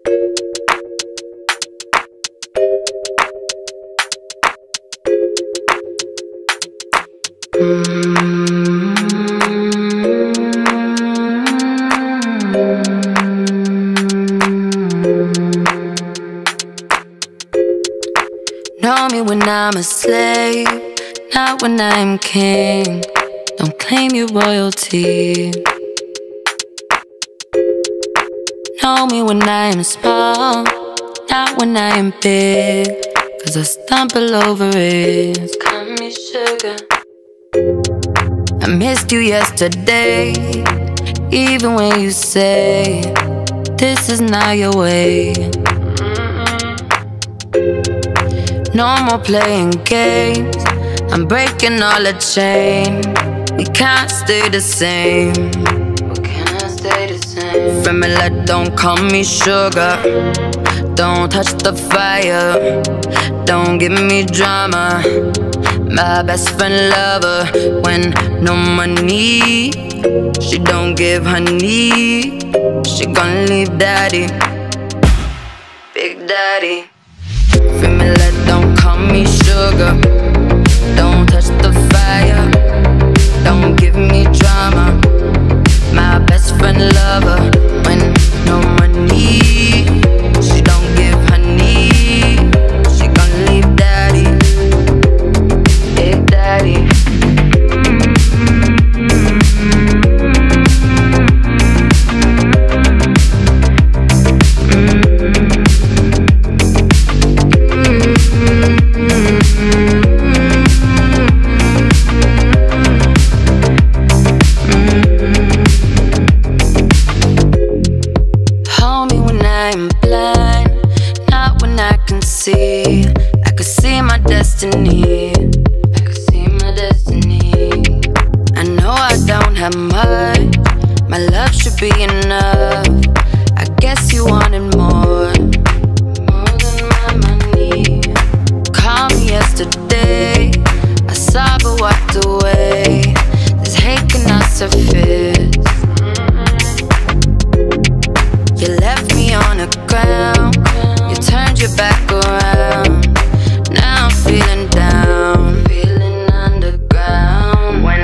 Know me when I'm a slave, not when I'm king. Don't claim your royalty. Know me when I'm small, not when I'm big, 'cause I stumble over it. Call me sugar. I missed you yesterday, even when you say this is not your way. No more playing games, I'm breaking all the chain. We can't stay the same. We cannot stay the same. Familiar, don't call me sugar. Don't touch the fire. Don't give me drama. My best friend lover when no money. She don't give honey. She gonna leave daddy, big daddy. Familiar, don't call me sugar. Don't touch the fire. Don't give me drama. My best friend lover when no money. She don't give honey. She gonna leave daddy, big daddy. I could see my destiny. I could see my destiny. I know I don't have much. My love should be enough. I guess you wanted more, more than my money. Called me yesterday. I saw but walked away. This hate cannot surface. You left me on the ground. You turned your back around. Now I'm feeling down, feeling underground. When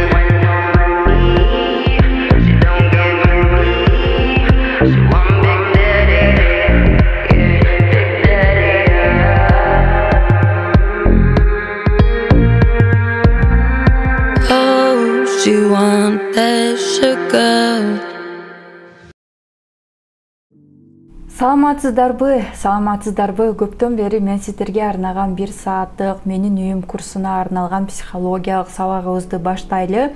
she don't give me, she want big daddy, yeah, big daddy. Oh, she want that sugar. Саламатсыздарбы? Көптөн бери мен сиздерге арнаган 1 сааттык менин үйүм курсуна арналган психологиялык сабагыбызды баштайлы.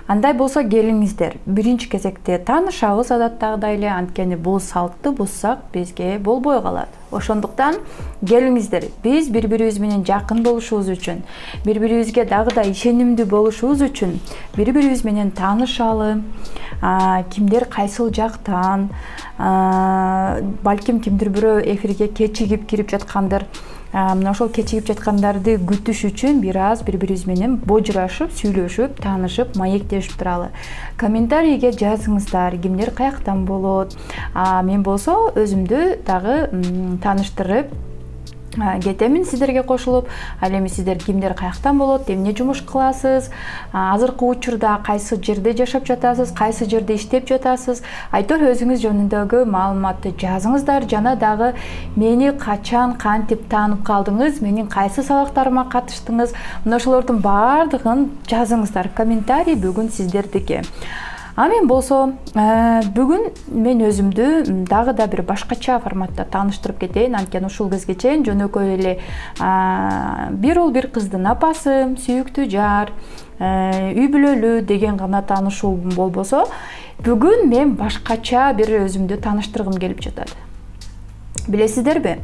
Андай болсо келиңиздер. Биринчи кезекте таанышабыз адаттагыдай эле, анткени бул салтты бузсак бизге болбой калат. Ошондуктан келиңиздер, биз бири-бирибиз менен жакын болушубуз үчүн, бири-бирибизге дагы да ишенимдүү болушубуз үчүн бири-бирибиз менен таанышалы. Кимдер кайсыл жактан, балким кимдир бирөө эфирге кечигип кирип жаткандыр. Мына ошол кечигип жаткандарды күтүш үчүн бир аз бири-бирибиз менен божурашып, сүйлөшүп, таанышып, маектешип туралы. Комментарийге жазыңыздар, кимдер каяктан болот. Мен болсо өзүмдү дагы тааныштырып кетемин сиздерге кошулуп. Ал эми сиздер кимдер каяктан болот, эмне жумуш кыласыз, азыркы учурда кайсы жерде жашап жатасыз, кайсы жерде иштеп жатасыз, айтор өзүңүз жөнүндөгү маалыматты жазыңыздар. Жана дагы мени качан, кантип таанып калдыңыз, менин кайсы сабактарыма катыштыңыз, мына ошолордун баардыгын жазыңыздар. Комментарий бүгүн сиздердики. Мен болсо бүгүн мен өзүмдү дагы да бир башкача форматта тааныштырып кетейин. Анткени ушул кезге чейин жөнөкөй эле бир уул бир кыздын апасы, сүйүктүү жар, үй бүлөлүү деген гана таанышуу болбосо, бүгүн мен башкача бир өзүмдү тааныштыргым келип жатат. Билесиздерби?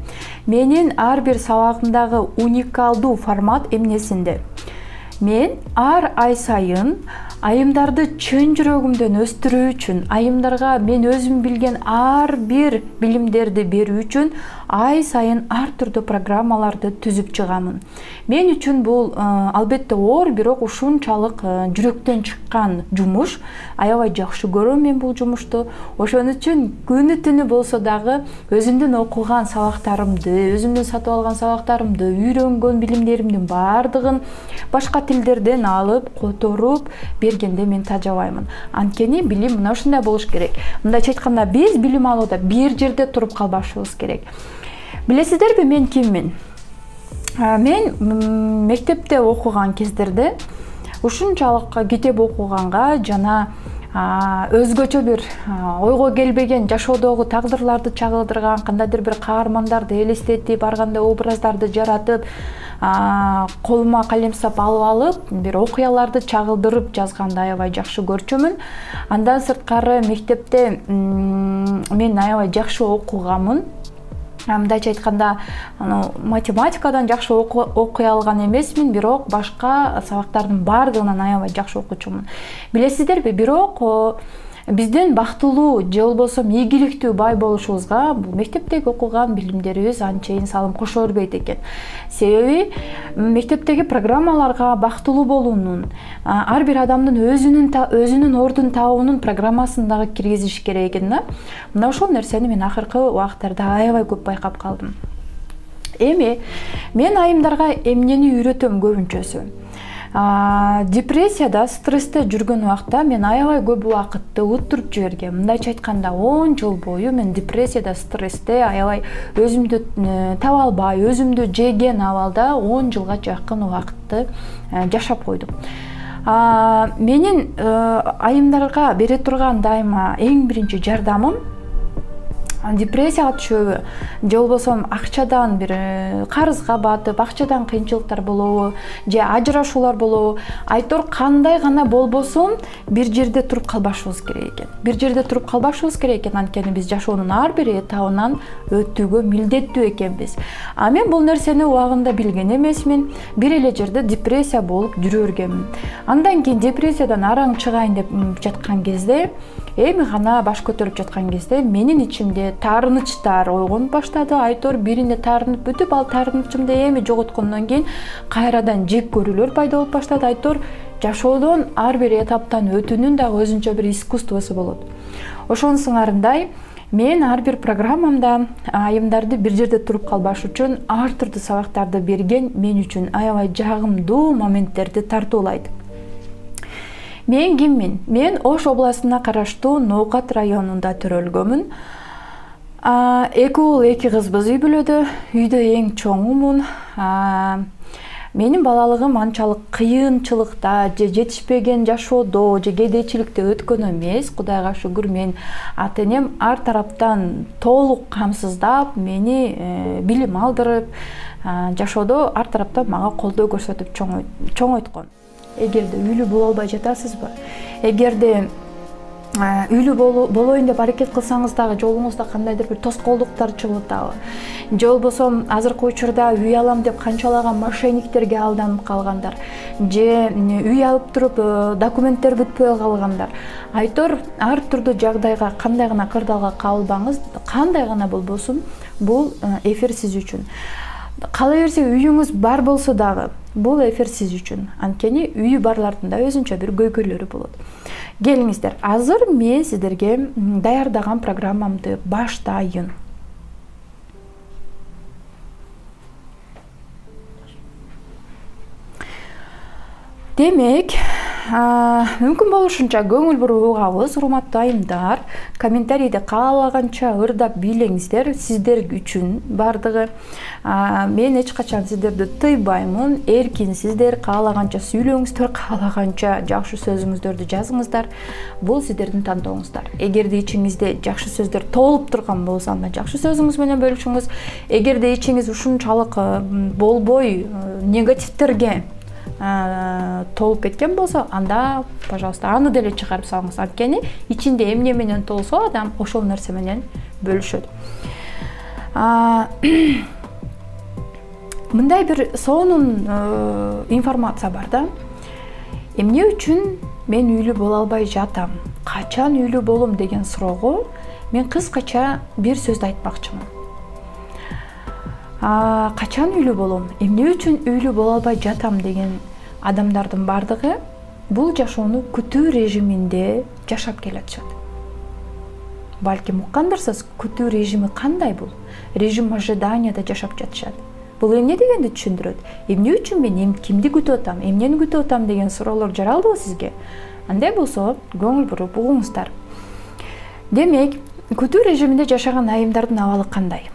Менин ар бир сабагымдагы уникалдуу формат эмнесинде? Мен ар ай сайын айымдарды чын жүрөгүмдөн өстүрүү үчүн, айымдарга мен өзүм билген ар бир билимдерди берүү үчүн ай сайын ар түрдүү программаларды түзүп чыгамын. Мен үчүн бул албетте оор, бирок ушунчалык жүрөктөн чыккан жумуш. Аябай жакшы көрөм мен бул жумушту. Ошон үчүн күнү түнү болсо дагы өзүмдүн окуган сабактарымды, өзүмдүн сатып алган сабактарымды, үйрөнгөн билимдеримдин баардыгын башка тилдерден алып, которуп бергенде мен тажабаймын. Анткени билим мына ушундай болуш керек. Мындайча айтканда, биз билим алууда бир жерде туруп калбашыбыз керек. Билесиздерби, мен киммин? Мен мектепте окуган кездерде ушунчалык китеп окуганга жана өзгөчө бир ойго келбеген жашоодогу тагдырларды чагылдырган, кандайдыр бир каармандарды элестетип, ар кандай образдарды жаратып, колума калемсап алып, бир окуяларды чагылдырып жазганды аябай жакшы көрчүмүн. Андан сырткары мектепте мен аябай жакшы окуганмын. Мындайча айтканда, математикадан жакшы окуй алган эмесмин, бирок башка сабактардын баардыгынан аябай жакшы окуучумун. Билесиздерби, бирок биздин бактылуу же болбосо ийгиликтүү бай болушубузга бул мектептеги окуган билимдерибиз анчейин салым кошо бербейт экен. Себеби мектептеги программаларга бактылуу болуунун, ар бир адамдын өзүнүн ордун табуунун программасын дагы киргизиш керек экен да. Мына ошол нерсени мен акыркы убакыттарда аябай көп байкап калдым. Эми мен айымдарга эмнени үйрөтөм көбүнчөсү? Депрессияда, стрессте жүргөн убакта мен аябай көп убакытты уттуруп жибергем. Мындайча айтканда, 10 жыл бою мен депрессияда, стрессте аябай өзүмдү таба албай, өзүмдү жеген абалда 10 жылга жакын убакытты жашап койдум. Менин айымдарга бере турган дайыма эң биринчи жардамым депрессияга түшөбү, же болбосо акчадан бир карызга батып, акчадан кыйынчылыктар болобу, же ажырашуулар болобу, айтор кандай гана болбосун бир жерде туруп калбашыбыз керек экен. Бир жерде туруп калбашыбыз керек экен, анткени биз жашоонун ар бир этабынан өтүүгө милдеттүү экенбиз. Мен бул нерсени убагында билген эмесмин, бир эле жерде депрессия болуп жүрө бергенмин. Андан кийин депрессиядан араң чыгайын деп жаткан кезде, эми гана баш көтөрүп жаткан кезде менин ичимде таарынычтар ойгонуп баштады. Айтор бирине таарынып бүтүп, ал таарынычымды эми жоготкондон кийин кайрадан жек көрүүлөр пайда болуп баштады. Айтор жашоодон ар бир этаптан өтүүнүн дагы өзүнчө бир искусствосу болот. Ошонун сыңарындай мен ар бир программамда айымдарды бир жерде туруп калбаш үчүн ар түрдүү сабактарды берген мен үчүн аябай жагымдуу моменттерди тартуулайт. Мен киммин? Мен Ош областына караштуу Ноокат районунда төрөлгөмүн. 2 уул 2 кызбыз үй бүлөдө, үйдө эң чоңумун. Менин балалыгым анчалык кыйынчылыкта же жетишпеген жашоодо же кедейчиликте өткөн эмес. Кудайга шүгүр, мен ата-энем ар тараптан толук камсыздап, мени билим алдырып, жашоодо ар тараптан мага колдоо көрсөтүп чоңойткон. Эгерде үйлүү боло албай жатасызбы? Эгерде үйлүү болоюн деп аракет кылсаңыз дагы жолуңузда кандайдыр бир тоскоолдуктар чыгып атабы? Же болбосо азыркы учурда үй алам деп канчалаган мошенниктерге алданып калгандар, же үй алып туруп документтер бүтпөй калгандар. Айтор ар түрдүү жагдайга кандай гана кырдаалга кабылбаңыз, кандай гана болбосун, бул эфир сиз үчүн. Кала берсе үйүңүз бар болсо дагы бул эфир сиз үчүн. Анткени үйү барлардын да өзүнчө бир көйгөйлөрү болот. Келиңиздер, азыр мен сиздерге даярдаган программамды баштайын. Демек, мүмкүн болушунча көңүл буруп угабыз, урматтуу айымдар. Комментарийде каалаганча ырдап бийлеңиздер, сиздер үчүн бардыгы. Мен эч качан сиздерди тыйбаймын, эркин сиздер каалаганча сүйлөңүздөр, каалаганча жакшы сөзүңүздөрдү жазыңыздар. Бул сиздердин тандооңуздар. Эгерде ичиңизде жакшы сөздөр толуп турган болсо, анда жакшы сөзүңүз менен бөлүшүңүз. Эгерде ичиңиз ушунчалык болбой негативтерге толуп кеткен болсо, анда, пожалуйста, аны деле чыгарып салыңыз. Анткени ичинде эмне менен толсо, адам ошол нерсе менен бөлүшөт. Мындай бир сонун информация бар да. Эмне үчүн мен үйлүү боло албай жатам? Качан үйлүү болом деген суроого мен кыскача бир сөздү айтмакчымын. Качан үйлүү болом, эмне үчүн үйлүү боло албай жатам деген адамдардын бардыгы бул жашоону күтүү режиминде жашап келатышат. Балким уккандырсыз, күтүү режими кандай бул? Режим ожиданияда жашап жатышат. Бул эмне дегенди түшүндүрөт? Эмне үчүн мен кимди күтүп атам, эмнени күтүп атам деген суроолор жаралдыбы сизге? Андай болсо, көңүл буруп угуңуздар. Демек, күтүү режиминде жашаган айымдардын абалы кандай?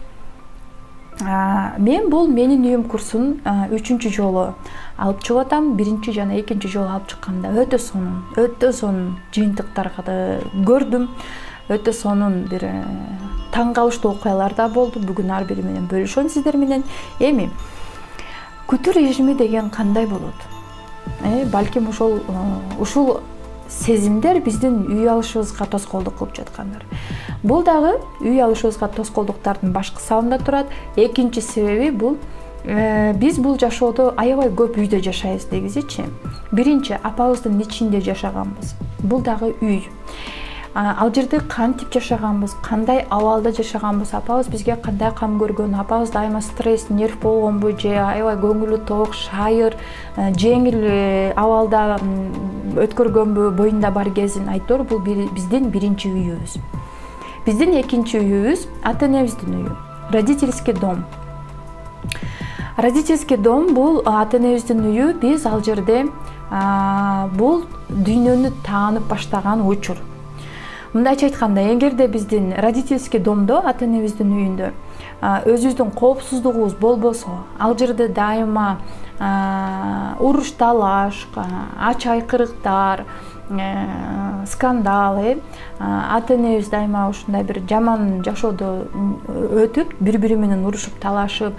Мен бул менин үйүм курсун 3-чү жолу алып чыгып атам. 1-чи жана 2-чи жолу алып чыкканда өтө сонун жыйынтыктарды көрдүм. Өтө сонун бир таң калыштуу окуялар да болду. Бүгүн ар бири менен бөлүшөм сиздер менен. Эми күтүү режими деген кандай болот? Балким ушул сезимдер биздин үй алышыбызга тоскоолдук кылып жаткандар. Бул дагы үй алышыбызга тоскоолдуктардын башкы сабында турат. Экинчи себеби бул биз бул жашоодо аябай көп үйдө жашайбыз дегизичи. Биринчи, апабыздын ичинде жашаганбыз. Бул дагы үй. Ал жерде кантип жашаганбыз, кандай абалда жашаганбыз, апабыз бизге кандай кам көргөн, апабыз дайыма стресс, нерв болгонбу же аябай көңүлү ток, шайыр, жеңил абалда өткөргөнбү, боюнда бар кезин. Айтор бул биздин биринчи үйүбүз. Биздин экинчи үйүбүз ата-энебиздин үйү. Родительский дом. Родительский дом бул ата-энебиздин үйү. Биз ал жерде бул дүйнөнү таанып баштаган учур. Мындайча айтканда, эгерде биздин родительский домдо, ата-энебиздин үйүндө өзүбүздүн коопсуздугубуз болбосо, ал жерде дайыма уруш талаш, ач айкырыктар, скандал, ата-энебиз дайыма ушундай бир жаман жашоодо өтүп, бири-бири менен урушуп, талашып,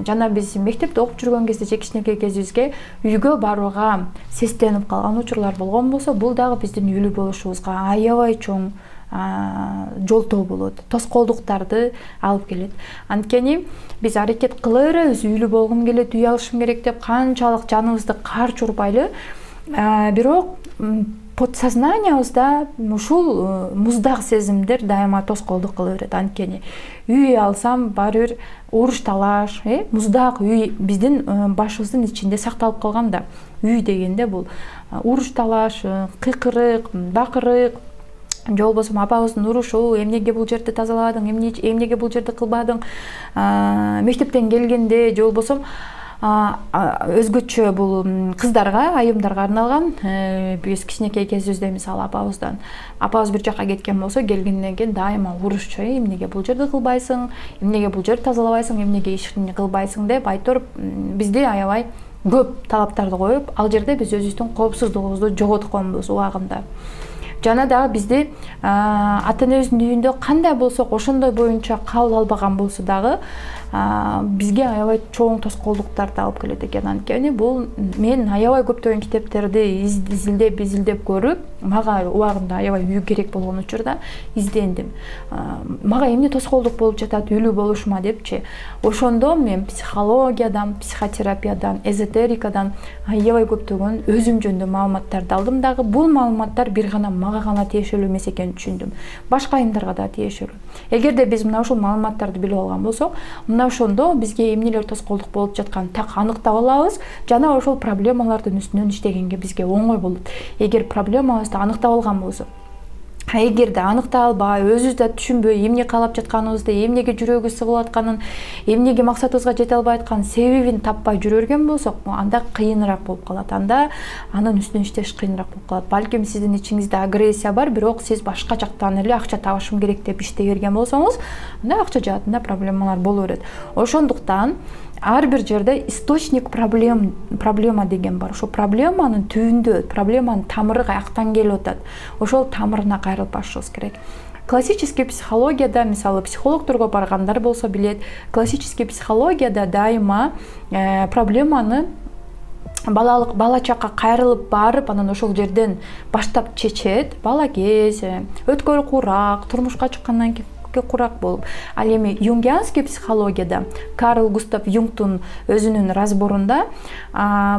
жана биз мектепте окуп жүргөн кезде же кичинекей кезибизге үйгө барууга сестенип калган учурлар болгон болсо, бул дагы биздин үйлүү болушубузга аябай чоң жолтоо болот, тоскоолдуктарды алып келет. Анткени биз аракет кыла беребиз, үйлүү болгум келет, үй алышым керек деп канчалык жаныбызды карч урбайлы, бирок подсознаниябызда ушул муздак сезимдер дайыма тоскоолдук кыла берет. Анткени үй алсам баары бир уруш талаш, муздак үй биздин башыбыздын ичинде сакталып калган да. Үй дегенде бул уруш талаш, кыйкырык, бакырык, же болбосо апабыздын урушу, эмнеге бул жерди тазалабадың, эмнеге бул жерди кылбадың, мектептен келгенде же болбосо өзгөчө бул кыздарга, айымдарга арналган. Биз кичинекей кезибизде мисалы апабыз бир жака кеткен болсо, келгенден кийин дайыма урушчу, эмнеге бул жерди кылбайсың, эмнеге бул жерди тазалабайсың, эмнеге ишини кылбайсың деп айтор бизди аябай көп талаптарды коюп, ал жерде биз өзүбүздүн коопсуздугубузду жоготконбуз убагында. Жана дагы бизди ата-энебиздин үйүндө кандай болсок ошондой боюнча кабыл албаган болсо дагы бизге аябай чоң тоскоолдуктарды алып келет экен. Анткени бул мен аябай көптөгөн китептерди изилдеп көрүп, мага убагында аябай үй керек болгон учурда издендим. Мага эмне тоскоолдук болуп жатат үйлүү болушума депчи. Ошондо мен психологиядан, психотерапиядан, эзотерикадан аябай көптөгөн өзүм жөнүндө маалыматтарды алдым дагы. Бул маалыматтар бир гана мага гана тиешелүү эмес экенин түшүндүм. Башка айымдарга да тиешелүү. Эгерде биз мына ушул маалыматтарды билип алган болсок, мына ошондо бизге эмнелер тоскоолдук болуп жатканын так аныктап алабыз, жана ошол проблемалардын үстүнөн иштегенге бизге оңой болот. Эгер проблемабызды аныктап алган болсок, эгерде аныктап албай, өзүбүз да түшүнбөй, эмне каалап жатканыбызды, эмнеге жүрөгүбүз сыгылып атканын, эмнеге максатыбызга жете албай аткан себебин таппай жүрө берген болсок, анда кыйыныраак болуп калат. Анда анын үстүнөн иштеш кыйыныраак болуп калат. Балким сиздин ичиңизде агрессия бар, бирок сиз башка жактан эле акча табышым керек деп иштей берген болсоңуз, анда акча жаатында проблемалар боло берет. Ошондуктан ар бир жерде источник проблема деген бар. Ошо проблеманын түбүндө, проблеманын тамыры каяктан келип атат. Ошол тамырына кайрылып башыбыз керек. Классический психологияда, мисалы психологторго баргандар болсо билет, классический психологияда дайыма проблеманы бала чакка кайрылып барып, анан ошол жерден баштап чечет. Бала кез, өткөрү курак, турмушка чыккандан кийин курак болуп. Ал эми юнгианский психологияда Карл Густав Юнгтун өзүнүн разборунда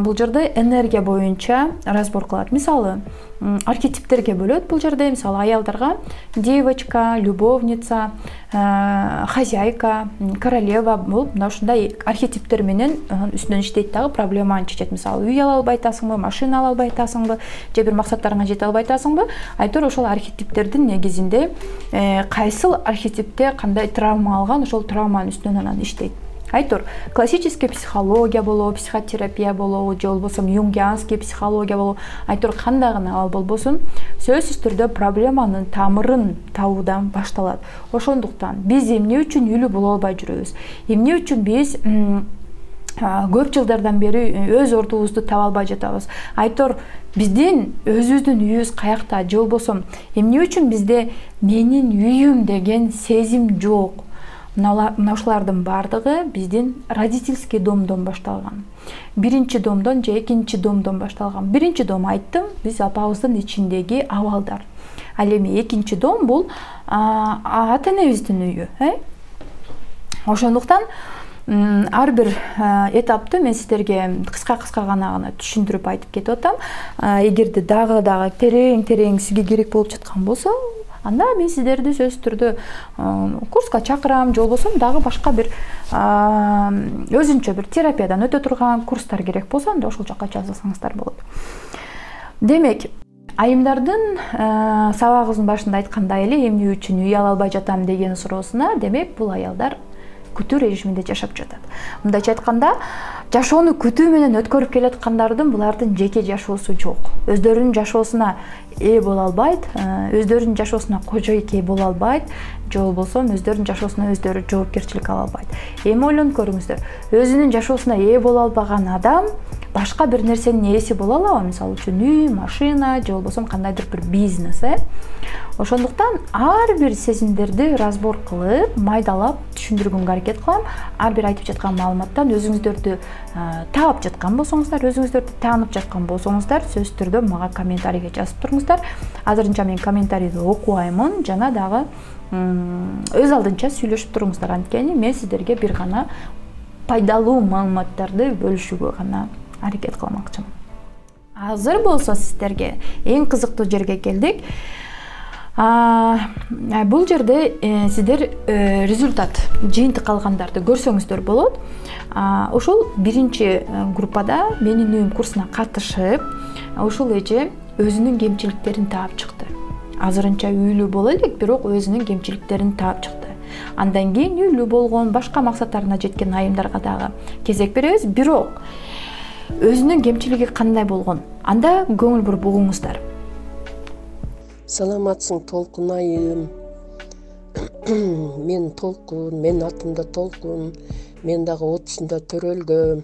бул жерде энергия боюнча разбор кылат. Мисалы, архетиптерге бөлөт бул жерде. Мисалы, аялдарга девочка, любовница, хозяйка, королева бул мына ушундай архетиптер менен үстүнөн иштейт дагы проблеманы чечет. Мисалы үй ала албай атасыңбы, машина ала албай атасыңбы, же бир максаттарыңа жете албай атасыңбы? Айтор ошол архетиптердин негизинде кайсыл архетипте кандай травма алган, ошол травманын үстүнөн анан иштейт. Айтор классический психология болобу, психотерапия болобу, же болбосо юнгианский психология болобу, айтор кандай гана ал болбосун, сөзсүз түрдө проблеманын тамырын табуудан башталат. Ошондуктан биз эмне үчүн үйлүү боло албай жүрөбүз? Эмне үчүн биз көп жылдардан бери өз ордубузду таба албай жатабыз? Айтор биздин өзүбүздүн үйүбүз каякта, же болбосо эмне үчүн бизде менин үйүм деген сезим жок? Мына ушулардын бардыгы биздин родительский домдон башталган. Биринчи домдон же экинчи домдон башталган. Биринчи дом айттым, биз апабыздын ичиндеги абалдар. Ал эми экинчи дом бул ата энебиздин үйү. Ошондуктан ар бир этапты мен сиздерге кыска гана түшүндүрүп айтып кетип атам. Эгерде дагы терең сизге керек болуп жаткан болсо, анда мен сиздерди сөзсүз түрдө курска чакырам, же болбосо дагы башка бир өзүнчө бир терапиядан өтө турган курстар керек болсо, анда ошол жака жазылсаңыздар болот. Демек, айымдардын сабагыбыздын башында айткандай эле эмне үчүн үй ала албай жатам деген суроосуна, демек бул аялдар күтүү режиминде жашап жатат. Мындайча айтканда, жашоону күтүү менен өткөрүп келаткандардын булардын жеке жашоосу жок. Өздөрүнүн жашоосуна ээ боло албайт, өздөрүнүн жашоосуна кожойке боло албайт, же болбосо өздөрүнүн жашоосуна өздөрү жоопкерчилик ала албайт. Эми ойлонуп көрүңүздөр, өзүнүн жашоосуна ээ боло албаган адам башка бир нерсенин ээси боло алабы? Мисалы үчүн үй, машина, же болбосо кандайдыр бир бизнес, Ошондуктан ар бир сезимдерди разбор кылып, майдалап түшүндүргөнгө аракет кылам. Ар бир айтып жаткан маалыматтан өзүңүздөрдү таап жаткан болсоңуздар, өзүңүздөрдү таанып жаткан болсоңуздар, сөзсүз түрдө мага комментарийге жазып туруңуздар. Азырынча мен комментарийди окубаймын, жана дагы өз алдынча сүйлөшүп туруңуздар. Анткени мен сиздерге бир гана пайдалуу маалыматтарды бөлүшүүгө гана аракет кылмакчымын. Азыр болсо сиздерге эң кызыктуу жерге келдик. Бул жерде сиздер результат, жыйынтык алгандарды көрсөңүздөр болот. Ошол биринчи группада менин үйүм курсуна катышып, ушул эже өзүнүн кемчиликтерин таап чыкты. Азырынча үйлүү боло элек, бирок өзүнүн кемчиликтерин таап чыкты. Андан кийин үйлүү болгон, башка максаттарына жеткен айымдарга дагы кезек беребиз, бирок өзүнүн кемчилиги кандай болгон? Анда көңүл буруп угуңуздар. Саламатсың, Толкун айым. Мен Толкун, мен атымда Толкун. Мен дагы 30-да төрөлгөм.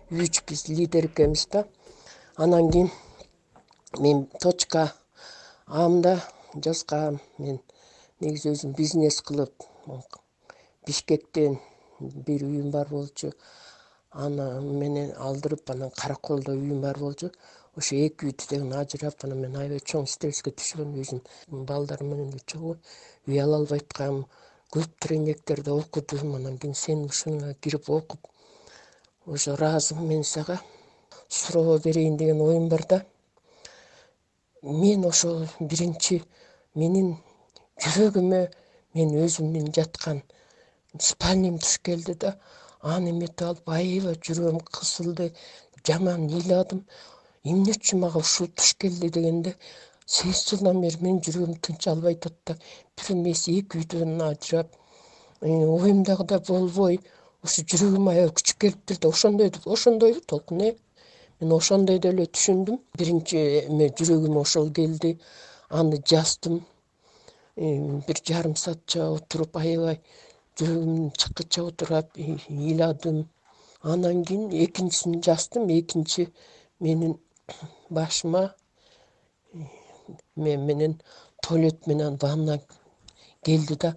3 биз лидер экенбиз да. Анан кийин мен точка амда жазгам. Мен негизи өзүм бизнес кылып, Бишкектен бир үйүм бар болчу. Аны менен алдырып, анан Караколдо үйүм бар болчу. Ошо эки үйдү деген ажырап, анан мен аябай чоң стресске түшкөн, өзүм балдарым менен чогуу үй ала албай аткам, көп тренингтерде окудум. Анан кийин сен ушуга кирип окуп, ошо ыраазымын мен сага суроо берейин деген оюм бар да. Мен ошол биринчи менин жүрөгүмө мен өзүмдүн жаткан спальням туш келди да. Аны эметип алып аябай жүрөгүм кысылды, жаман ыйладым. Эмне үчүн мага ушул туш келди дегенде, 8 жылдан бери мен жүрөгүм тынч албай атат да. Бир эмес эки үйдөн ажырап, оюмдагы да болбой, ушу жүрөгүм аябай күчүп келиптир да. Ошондойбу Толкун, мен ошондойдо эле түшүндүм. Биринчи жүрөгүм ошол келди. Аны жаздым. 1,5 саатча отуруп, аябай жүрөгүм чыккыча отуруп ыйладым. Анан кийин экинчисин жаздым. Экинчи менин башыма мен менен туалет менен ванна келди да.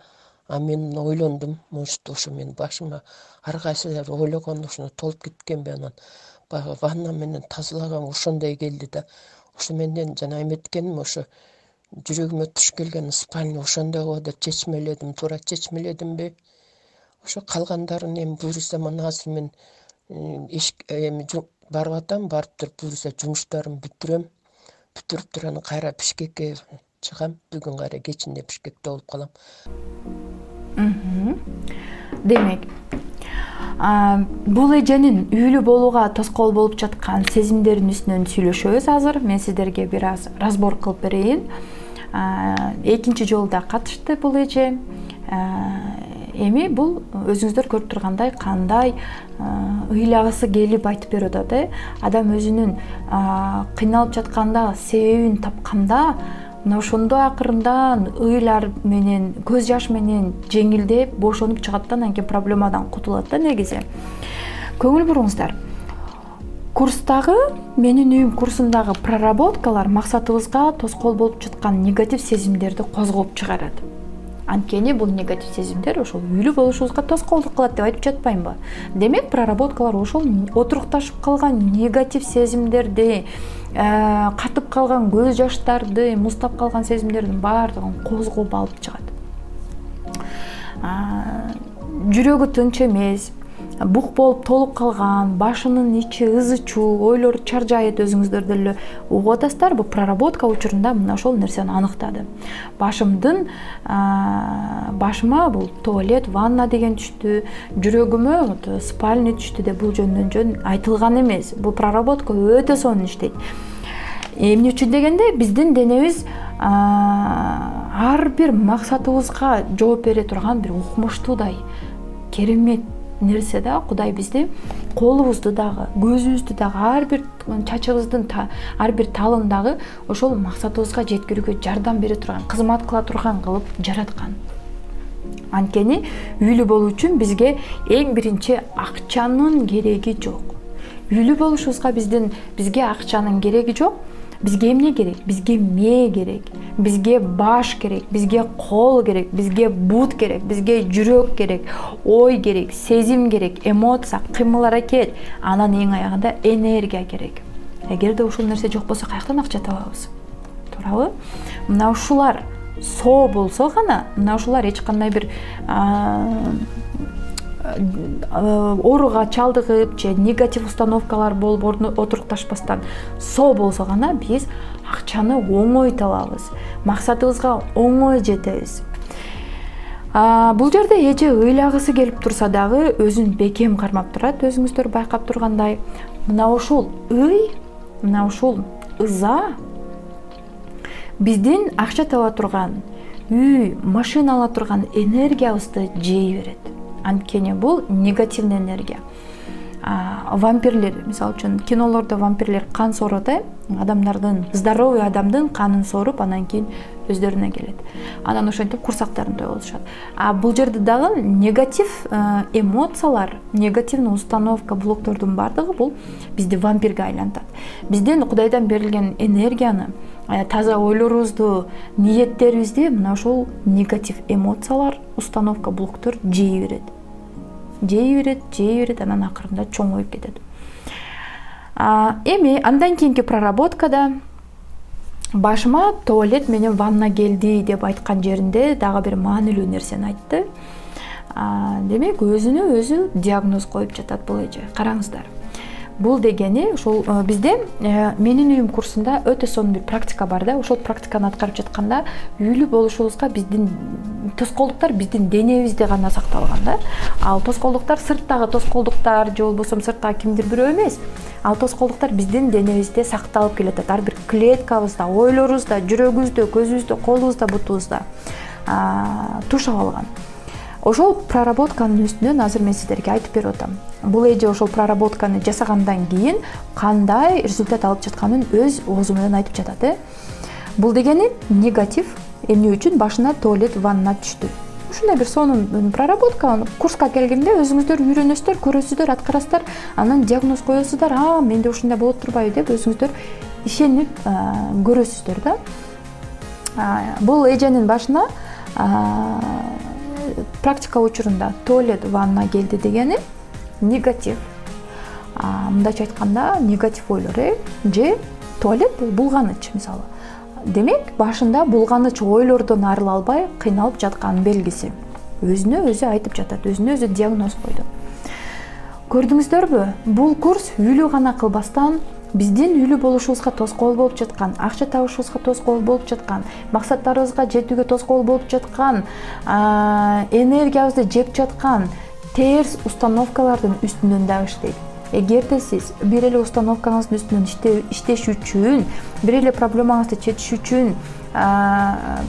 Мен ойлондум, может, ошо мен башыма ар кайсы ойлогон ошоно толуп кеткенби, анан баягы ванна менен тазалаган ошондой келди да. Ошо менден жана эметкеним, ошо жүрөгүмө туш келген спальня ошондойго деп чечмеледим, туура чечмеледимби. Ошо калгандарын эми буюрсам, азыр мен барып атам, барып туруп буюрса жумуштарымды бүтүрөм. Бүтүрүп туруп анан кайра Бишкекке чыгам. Бүгүн кайра кечинде Бишкекте болуп калам. Демек, бул эженин үйлүү болууга тоскоол болуп жаткан сезимдердин үстүнөн сүйлөшөбүз азыр. Мен сиздерге бир аз разбор кылып берейин. Экинчи жолу да катышты бул эже. Эми бул өзүңүздөр көрүп тургандай кандай ыйлагысы келип айтып берип атат. Адам өзүнүн кыйналып жатканда себебин тапканда мына ошондо акырында ыйлар менен, көз жаш менен жеңилдеп, бошонуп чыгат да, анан кийин проблемадан кутулат да негизи. Көңүл буруңуздар. Курстагы, менин үйүм курсундагы проработкалар максатыбызга тоскоол болуп жаткан негатив сезимдерди козгоп чыгарат. Анткени бул негатив сезимдер ошол үйлүү болушубузга тоскоолдук кылат деп айтып жатпаймынбы? Демек, проработкалар ошол отурукташып калган негатив сезимдерди, катып калган көз жаштарды, муздап калган сезимдердин баардыгын козгоп алып чыгат. Жүрөгү тынч эмес, бук болуп толуп калган, башынын ичи ызы чуу, ойлор чаржайт, өзүңүздөр деле угуп атасыздар. Бул проработка учурунда мына ошол нерсени аныктады. Башыма бул туалет, ванна деген түштү, жүрөгүмө спальня түштү деп бул жөндөн жөн айтылган эмес. Бул проработка өтө сонун иштейт. Эмне үчүн дегенде, биздин денебиз ар бир максатыбызга жооп бере турган бир укмуштуудай керемет нерсе да. Кудай бизди колубузду дагы, көзүбүздү дагы, ар бир чачыбыздын ар бир талын дагы ошол максатыбызга жеткирүүгө жардам бере турган, кызмат кыла турган кылып жараткан. Анткени үйлүү болуу үчүн бизге эң биринчи акчанын кереги жок. Үйлүү болушубузга бизге акчанын кереги жок. Бизге эмне керек? Бизге мээ керек, бизге баш керек, бизге кол керек, бизге бут керек, бизге жүрөк керек, ой керек, сезим керек, эмоция, кыймыл аракет, анан эң аягында энергия керек. Эгерде ушул нерсе жок болсо, каяктан акча табабыз? Туурабы? Мына ушулар соо болсо гана, мына ушулар эч кандай бир ооруга чалдыгып же негатив установкалар болуп отурукташпастан соо болсо гана биз акчаны оңой табабыз, максатыбызга оңой жетебиз. Бул жерде эже ыйлагысы келип турса дагы өзүн бекем кармап турат, өзүңүздөр байкап тургандай. Мына ушул мына ушул ыза биздин акча таба турган, үй, машина ала турган энергиябызды жей берет. Анткени бул негативный энергия. Вампирлер, мисалы үчүн кинолордо вампирлер кан соорот, адамдардын, здоровый адамдын канын сооруп, анан кийин өздөрүнө келет. Анан ошентип курсактарында болушат. Бул жерде дагы негатив эмоциялар, негативный установка, блоктордун бардыгы бул бизди вампирге айлантат. Биздин Кудайдан берилген энергияны, таза ойлорубузду, ниеттерибизди мына ошол негатив эмоциялар, установка, блоктор жей берет. Жей берет, анан акырында чоңоюп кетет. Эми андан кийинки проработкада башыма туалет менен ванна келди деп айткан жеринде дагы бир маанилүү нерсени айтты. Демек, өзүнө өзү диагноз коюп жатат бул эже. Караңыздар. Бул дегени ошол бизде менин үйүм курсунда өтө сонун бир практика бар да. Ошол практиканы аткарып жатканда үйлүү болушубузга биздин тоскоолдуктар биздин денебизде гана сакталган да. Ал тоскоолдуктар сырттагы тоскоолдуктар же болбосо сырттагы кимдир бирөө эмес. Ал тоскоолдуктар биздин денебизде сакталып келатат. Ар бир клеткабызда, ойлорубузда, жүрөгүбүздө, көзүбүздө, колубузда, бутубузда тушап алган. Ошол проработканын үстүнөн азыр мен сиздерге айтып берип атам. Бул эже ошол проработканы жасагандан кийин кандай результат алып жатканын өз оозу менен айтып жатат. Бул дегени негатив эмне үчүн башына туалет, ванна түштү. Ушундай бир сонун проработка. Курска келгенде өзүңүздөр үйрөнөсүздөр, көрөсүздөр, аткарасыздар, анан диагноз коесуздар. Менде ушундай болот турбайбы деп өзүңүздөр ишенип көрөсүздөр да. Бул эженин башына практика учурунда туалет, ванна келди дегени негатив. Мындайча айтканда, негатив ойлор же туалет булганыч мисалы. Демек, башында булганыч ойлордон арыла албай кыйналып жаткан белгиси. Өзүнө өзү айтып жатат, өзүнө өзү диагноз койду. Көрдүңүздөрбү? Бул курс үйлүү гана кылбастан биздин үйлүү болушубузга тоскоол болуп жаткан, акча табышыбызга тоскоол болуп жаткан, максаттарыбызга жетүүгө тоскоол болуп жаткан, энергиябызды жеп жаткан терс установкалардын үстүнөн да иштейт. Эгерде сиз бир эле установкаңыздын үстүнөн иштеш үчүн, бир эле проблемаңызды чечиш үчүн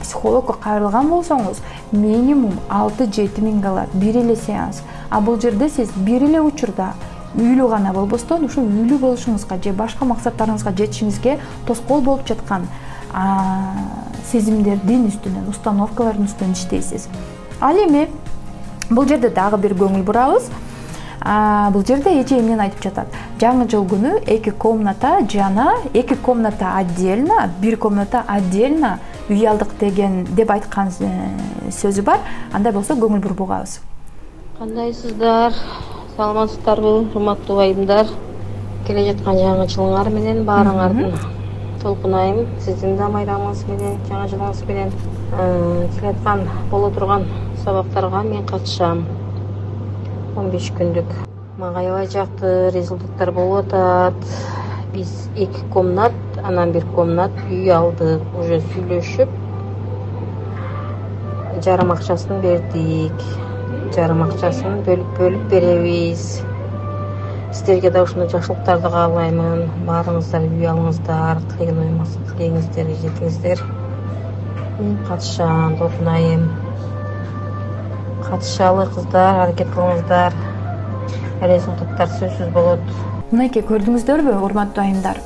психологко кайрылган болсоңуз, минимум 6-7 миңге алат бир эле сеанс. А бул жерде сиз бир эле учурда үйлүү гана болбостон, ушул үйлүү болушуңузга же башка максаттарыңызга жетишиңизге тоскоол болуп жаткан сезимдердин үстүнөн, установкалардын үстүнөн иштейсиз. Ал эми бул жерде дагы бир көңүл бурабыз. Бул жерде эже эмнени айтып жатат? Жаңы жыл күнү 2 комната жана 2 комната отдельно, 1 комната отдельно үй алдык деп айткан сөзү бар. Андай болсо көңүл буруп угабыз. Кандайсыздар? Саламатсыздарбы, урматтуу айымдар? Келе жаткан жаңы жылыңар менен баарыңардын толкунайм. Сиздин да майрамыңыз менен, жаңы жылыңыз менен келе жаткан боло турган сабактарга мен катышам. 15 күндүк. Мага аябай жакты результаттар болуп атат. Биз 2 комнат, анан 1 комнат үй алдык. Уже сүйлөшүп, жарым акчасын бердик. Жарым акчасын бөлүп беребиз. Сиздерге да ушундай жакшылыктарды каалаймын. Баарыңыздар үй алыңыздар, тилеген ой максат тилегиңиздерге жетиңиздер. Мен катышам, толкунайм. Катышалы кыздар, аракет кылыңыздар. Результаттар сөзсүз болот. Мынакей көрдүңүздөрбү, урматтуу айымдар?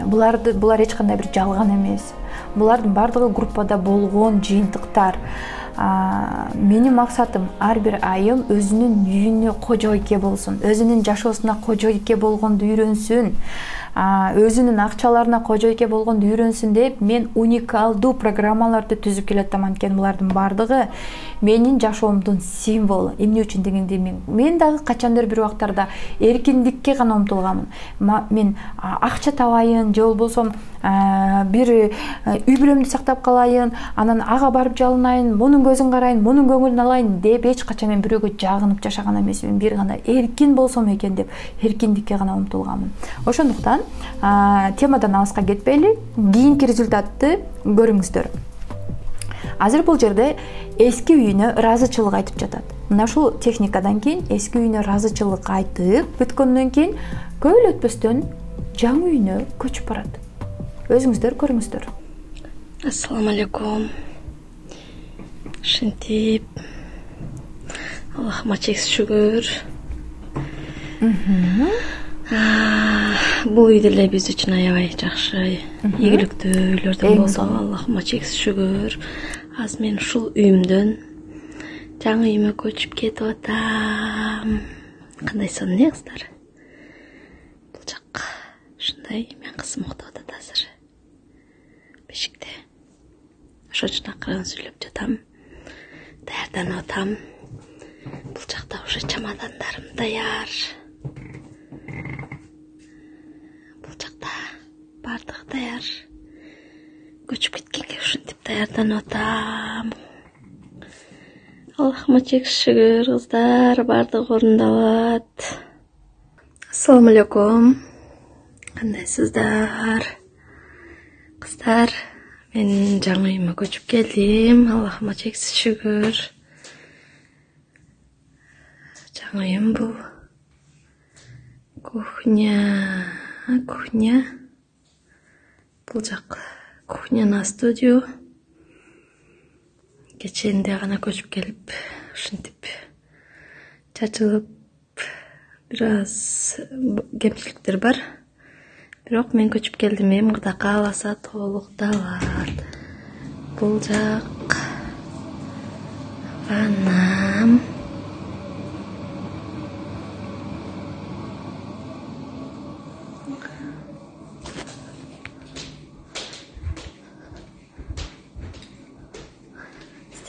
Булар эч кандай бир жалган эмес. Булардын бардыгы группада болгон жыйынтыктар. Менин максатым ар бир айым өзүнүн үйүнө кожойке болсун, өзүнүн жашоосуна кожойке болгонду үйрөнсүн, өзүнүн акчаларына кожойке болгонду үйрөнсүн деп мен уникалдуу программаларды түзүп келатам. Анткени булардын бардыгы менин жашоомдун символу. Эмне үчүн дегенде мен дагы качандыр бир убактарда эркиндикке гана умтулганмын. Мен акча табайын, же болбосо бир үй бүлөмдү сактап калайын, анан ага барып жалынайын, мунун көзүн карайын, мунун көңүлүн алайын деп эч качан мен бирөөгө жагынып жашаган эмесмин. Бир гана эркин болсом экен деп эркиндикке гана умтулганмын. Ошондуктан темадан алыска кетпейли, кийинки результатты көрүңүздөр. Азыр бул жерде эски үйүнө ыраазычылык айтып жатат. Мына ушул техникадан кийин эски үйүнө ыраазычылык айтып бүткөндөн кийин көп эле өтпөстөн жаңы үйүнө көчүп барат. Өзүңүздөр көрүңүздөр. Ассаламу алейкум. Шынтип. Аллахыма чексиз шүгүр. Бул үй деле биз үчүн аябай жакшы, ийгиликтүү үйлөрдөн болду. Аллахыма чексиз шүгүр. Азыр мен ушул үйүмдөн жаңы үйүмө көчүп кетип атам. Кандай сонун кыздар? Бул жак ушундай, мен кызым уктап атат азыр. Бешикте. Ошон үчүн акырын сүйлөп жатам. Даярданып атам. Бул жакта уже чамадандарым даяр. Бул жакта бардыгы даяр. Көчүп кеткенге ушинтип даярданып атам. Аллахыма чексиз шүгүр, кыздар, бардыгы орундалат. Ассаламу алейкум. Кандайсыздар? Кыздар, мен жаңы үйүмө көчүп келдим. Аллахыма чексиз шүгүр. Жаңы үйүм бул. Кухня. Бул жак кухняна студию. Кечэнде гана көчүп келип, ушинтип чачылып, бир аз кемчиликтер бар. Бирок мен көчүп келдим, эми Кудай кааласа толукталат. Бул жак ваннам.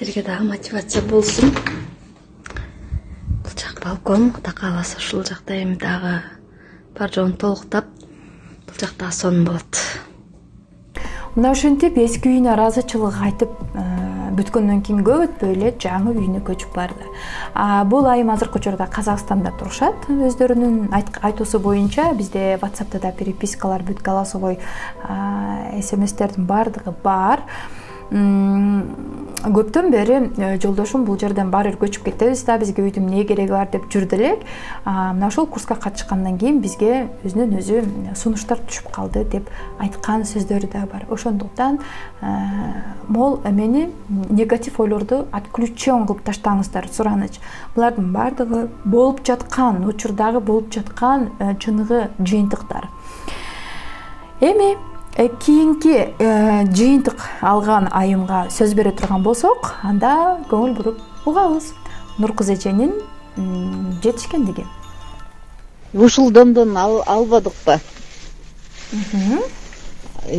Сиздерге дагы мотивация болсун. Бул жак балкон, Кудай кааласа ушул жакта эми дагы бар жоон толуктап, бул жакта сонун болот. Мына ушинтип эски үйүнө ыраазычылык айтып бүткөндөн кийин көп өтпөй эле жаңы үйүнө көчүп барды. Бул айым азыркы учурда Казакстанда турушат. Өздөрүнүн айтуусу боюнча бизде WhatsApp'та да перепискалар бүт, голосовой SMS-тердин бардыгы бар. Көптөн бери жолдошум бул жерден баары көчүп кетебиз да, бизге үйдүн эмне кереги бар деп жүрдү элек. Мына ошол курска катышкандан кийин бизге өзүнөн өзү сунуштар түшүп калды деп айткан сөздөрү да бар. Ошондуктан мол мени негатив ойлорду отключен кылып таштаңыздар, сураныч. Булардын бардыгы болуп жаткан, учурдагы болуп жаткан чыныгы жыйынтыктар. Эми кийинки жыйынтык алган айымга сөз бере турган болсок, анда көңүл буруп угабыз. Нуркыз эженин жетишкендиги. Ушулдондон албадык ба?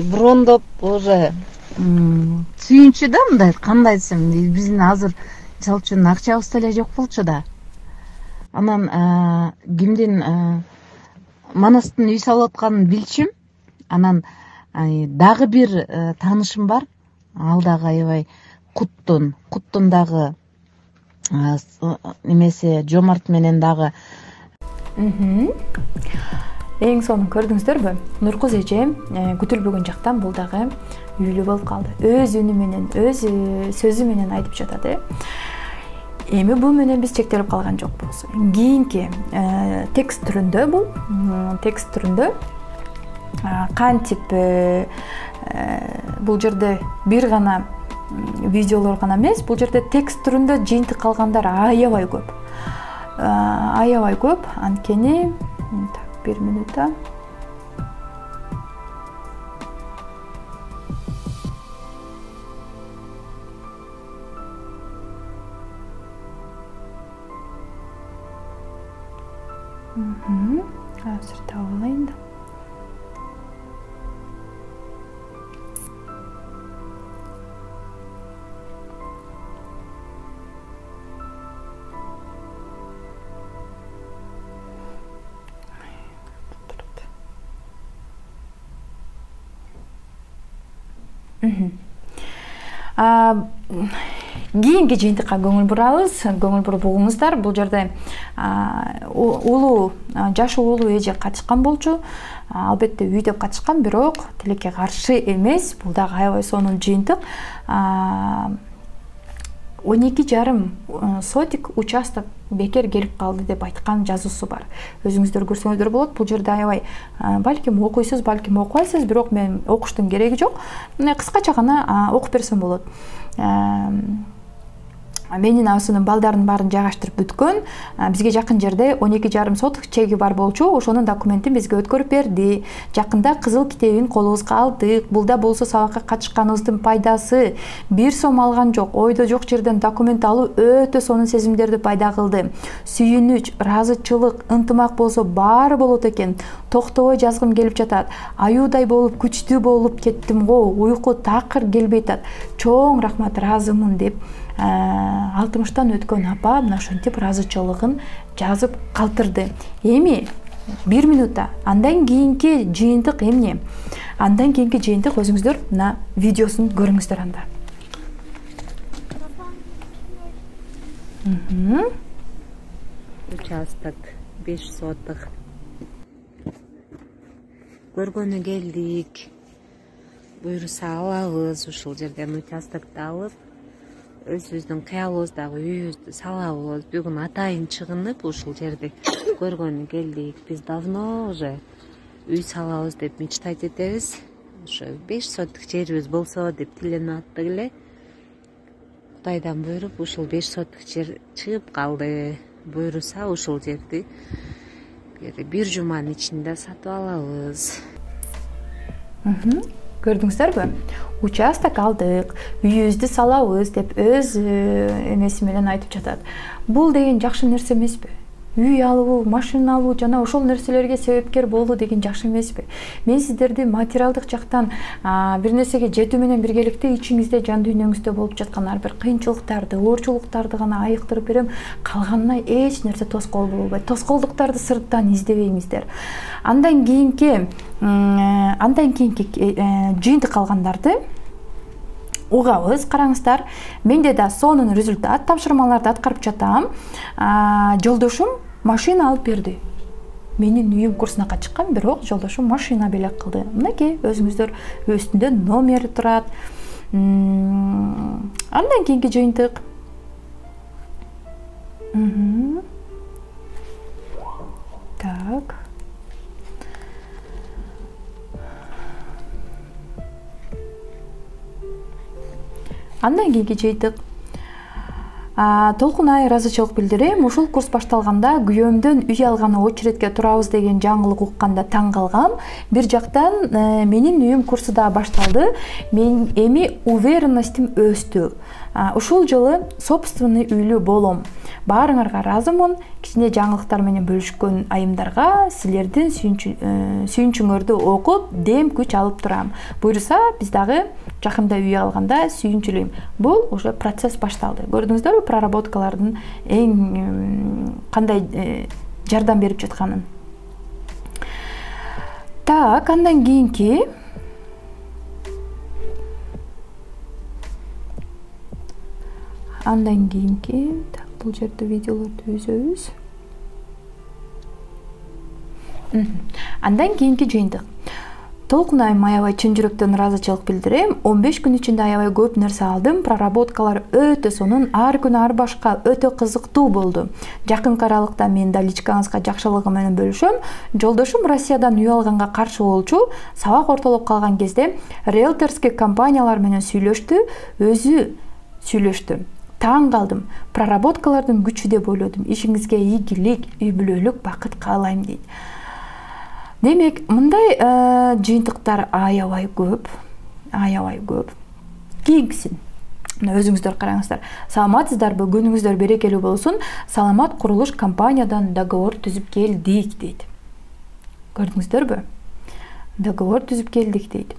Брондоп уже сүйүнчү да мындай кандайсың? Биздин азыр мисалы үчүн акчабыз деле жок болчу да. Анан кимдин Манастын үй салып атканын билчим. Анан дагы бир таанышым бар. Ал дагы аябай Куттун дагы немесе Жомарт менен дагы. Эң сонун көрдүңүздөрбү? Нуркыз эже күтүлбөгөн жактан бул дагы үйлүү болуп калды. Өз үнү менен, өз сөзү менен айтып жатат. Эми бул менен биз чектелип калган жокпуз. Кийинки текст түрүндө кантип бул жерде бир гана видеолор гана эмес, бул жерде текст түрүндө жыйынтык калгандар аябай көп. Анткени бир минутта. Азыр таап алайын да. Кийинки жыйынтыкка көңүл бурабыз, көңүл буруп угуңуздар. Бул жерде жашы уулу эже катышкан болчу. Албетте үй деп катышкан, бирок тилекке каршы эмес. Бул дагы аябай сонун жыйынтык. 12,5 сотик участок бекер келип калды деп айткан жазуусу бар. Өзүңүздөр көрсөңүздөр болот. Бул жерде аябай балким окуйсуз, балким окубайсыз, бирок мен окуштун кереги жок. Кыскача гана окуп берсем болот. Менин асынын балдарын баарын жайгаштырып бүткөн. Бизге жакын жерде 12,5 сотик чеги бар болчу. Ошонун документин бизге өткөрүп берди. Жакында кызыл китебин колубузга алдык. Бул да болсо сабакка катышканыбыздын пайдасы. 1 сом алган жок. Ойдо жок жерден документ алуу өтө сонун сезимдерди пайда кылды. Сүйүнүч, ыраазычылык, ынтымак болсо баары болот экен. Токтобой жазгым келип жатат. Аюудай болуп, күчтүү болуп кеттим го. Уйку такыр келбей атат. Чоң рахмат, ыраазымын деп 60-тан өткөн апа мына ошентип ыраазычылыгын жазып калтырды. Эми 1 минутта андан кийинки жыйынтык эмне? Андан кийинки жыйынтык өзүңүздөр мына видеосун көрүңүздөр анда. Участок 5 сотық. Көргөнү келдик. Буйруса алабыз, ушул жерден участокты алып, өзүбүздүн кыялыбыздагы үйүбүздү салабыз. Бүгүн атайын чыгынып ушул жерди көргөнү келдик. Биз давно уже үй салабыз деп мечтать этебиз. Ошо 5 сотық жерибиз болсо деп тиленип аттык эле. Кудайдан буйруп ушул 5 сотық жер чыгып калды. Буйруса ушул жерди бир жуманын ичинде сатып алабыз. Көрдүңүздөрбү? Участок алдык, үйүбүздү салабыз деп өз эмеси менен айтып жатат. Бул деген жакшы нерсе эмеспи? Үй алуу, машина алуу жана ошол нерселерге себепкер болуу деген жакшы эмеспи? Мен сиздерди материалдык жактан бир нерсеге жетүү менен биргеликте ичиңизде, жан дүйнөңүздө болуп жаткан ар бир кыйынчылыктарды, оорчулуктарды гана айыктырып берем. Калганына эч нерсе тоскоол болбойт. Тоскоолдуктарды сырттан издебеймиздер. Андан кийинки жыйынтык калгандарды угабыз. Караңыздар, менде да сонун результат, тапшырмаларды аткарып жатам. Жолдошум машина алып берди. Менин үйүм курсуна катышкан, бирок жолдошум машина белек кылды. Мынакей өзүңүздөр үстүндө номери турат. Андан кийинки жыйынтык. Так. Андан кийинки жыйынтык. Толкунай ыраазычылык билдирем. Ушул курс башталганда күйөөмдөн үй алганы очередке турабыз деген жаңылык укканда таң калгам. Бир жактан менин үйүм курсу да башталды. Мен эми уверенностьтим өстү. Ушул жылы собственный үйлүү болом. Баарыңарга ыраазымын. Кичине жаңылыктар менен бөлүшкөн айымдарга силердин сүйүнчүңөрдү окуп, дем күч алып турам. Буйруса, биз дагы жакында үй алганда сүйүнчүлүйм. Бул уже процесс башталды. Көрдүңүздөрбү проработкалардын эң кандай жардам берип жатканын. Так, андан кийинки бул жерде видеолорду үзөбүз. Андан кийинки жыйынтык. Толкунай аябай чын жүрөктөн ыраазычылык билдирем. 15 күн ичинде аябай көп нерсе алдым. Проработкалар өтө сонун, ар күнү ар башка, өтө кызыктуу болду. Жакынкы аралыкта мен да личкаңызга жакшылыгы менен бөлүшөм. Жолдошум Россиядан үй алганга каршы болчу. Сабак ортолуп калган кезде риэлторский компаниялар менен сүйлөштү, өзү сүйлөштү. Таң калдым. Проработкалардын күчү деп ойлодум. Ишиңизге ийгилик, үй бүлөлүк бакыт каалайм дейт. Демек, мындай жыйынтыктар аябай көп. Кийинкисин өзүңүздөр караңыздар. Саламатсыздарбы, күнүңүздөр берекелүү болсун. Саламат курулуш компаниядан договор түзүп келдик дейт. Көрдүңүздөрбү? Договор түзүп келдик дейт.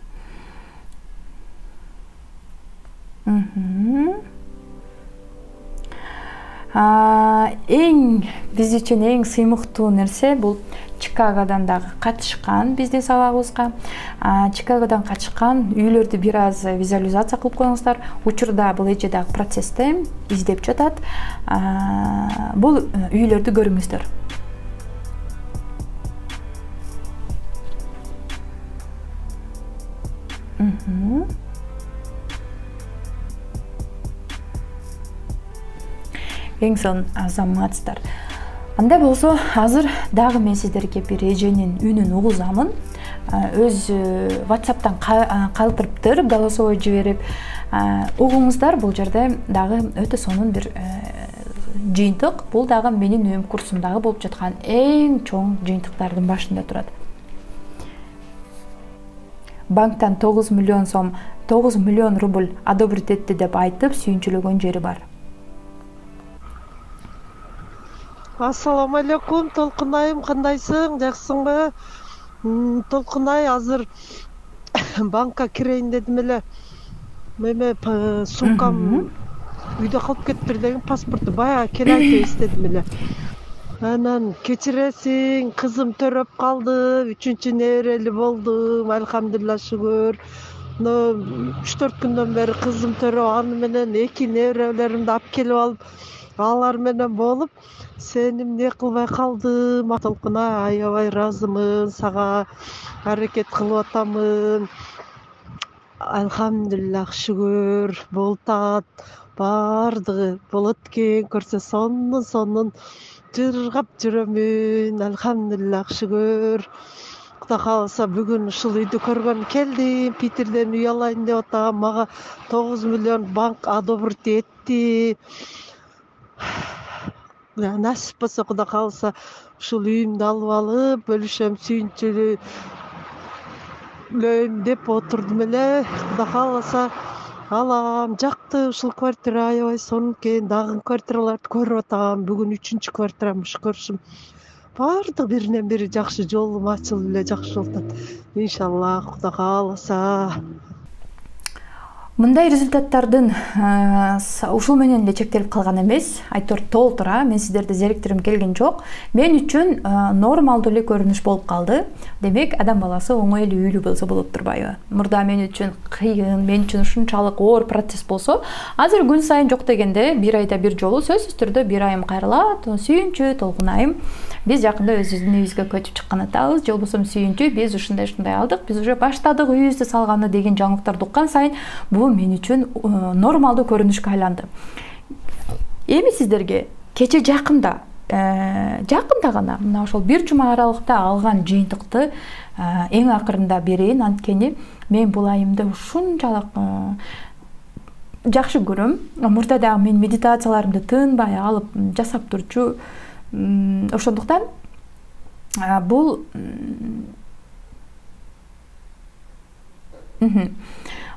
Биз үчүн эң сыймыктуу нерсе бул Чикагодан дагы катышкан бизнес сабагыбызга. Чикагодан катышкан үйлөрдү бир аз визуализация кылып коюңуздар. Учурда бул эже дагы процессте издеп жатат. Бул үйлөрдү көрүңүздөр. Эң сонун азаматсыздар. Андай болсо, азыр дагы мен сиздерге бир эженин үнүн угузамын. Өз WhatsApp'тан калтырыптыр, голосовой жиберип угуңуздар. Бул жерде дагы өтө сонун бир жыйынтык. Бул дагы менин үйүм курсундагы болуп жаткан эң чоң жыйынтыктардын башында турат. Банктан 9 миллион сом, 9 миллион рубль одобрить этти деп айтып сүйүнчүлөгөн жери бар. Ассаламу алейкум, Толкунайым, кандайсың, жаксыңбы? Толкунай, азыр банкка кирейин дедим эле. Меме сумкам үйдө калып кетиптир деген паспорту баягы келе айтып эстедим эле. Анан кечиресиң, кызым төрөп калды, 3-чү неберели болдум, алхамдулилла шүгүр. 3-4 күндөн бери кызым төрөп, аны менен 2 неберелеримди алып келип алып, алар менен болуп, сени эмне кылбай калдым. Толкунай, аябай ыраазымын, сага аракет кылып атамын. Алхамдулилла шүгүр, болуп атат. Бардыгы болот экен, көрсө сонун жыргап жүрөмүн. Алхамдулилла шүгүр. Кудай кааласа бүгүн ушул үйдү көргөн келдим. Питерден үй алайын деп атам. Мага 9 миллион банк одобрить этти. Насип болсо Кудай кааласа ушул үйүмдү алып алып, бөлүшөм, сүйүнчүлөйм деп отурдум эле. Кудай кааласа алам. Жакты ушул квартира аябай сонун экен. Дагы квартираларды көрүп атам. Бүгүн 3-чү квартирамды көрүшүм. Бардык биринен бири жакшы, жолум ачылып эле жакшы болуп атат. Иншалла, Кудай кааласа. Мындай результаттардын ушул менен эле чектелип калган эмес. Айтор толтура мен сиздерди зериктирим келген жок. Мен үчүн нормалдуу эле көрүнүш болуп калды. Демек адам баласы оңой эле үйлүү болсо болуп турбайбы? Мурда мен үчүн кыйын, мен үчүн ушунчалык оор процесс болсо, азыр күн сайын жок дегенде бир айда бир жолу сөзсүз түрдө бир айым кайрылат, сүйүнчү, толкунайым. Биз жакында өзүбүздүн үйүбүзгө көчүп чыккан атабыз, же болбосо сүйүнчү, биз ушундай алдык, биз уже баштадык үйүбүздү салганы деген жаңылыктарды уккан сайын бул мен үчүн нормалдуу көрүнүшкө айланды. Эми сиздерге кече жакында гана мына ошол бир жума аралыкта алган жыйынтыкты эң акырында берейин. Анткени мен бул айымды ушунчалык жакшы көрөм. Мурда дагы мен медитацияларымды тынбай алып жасап турчу. Ошондуктан бул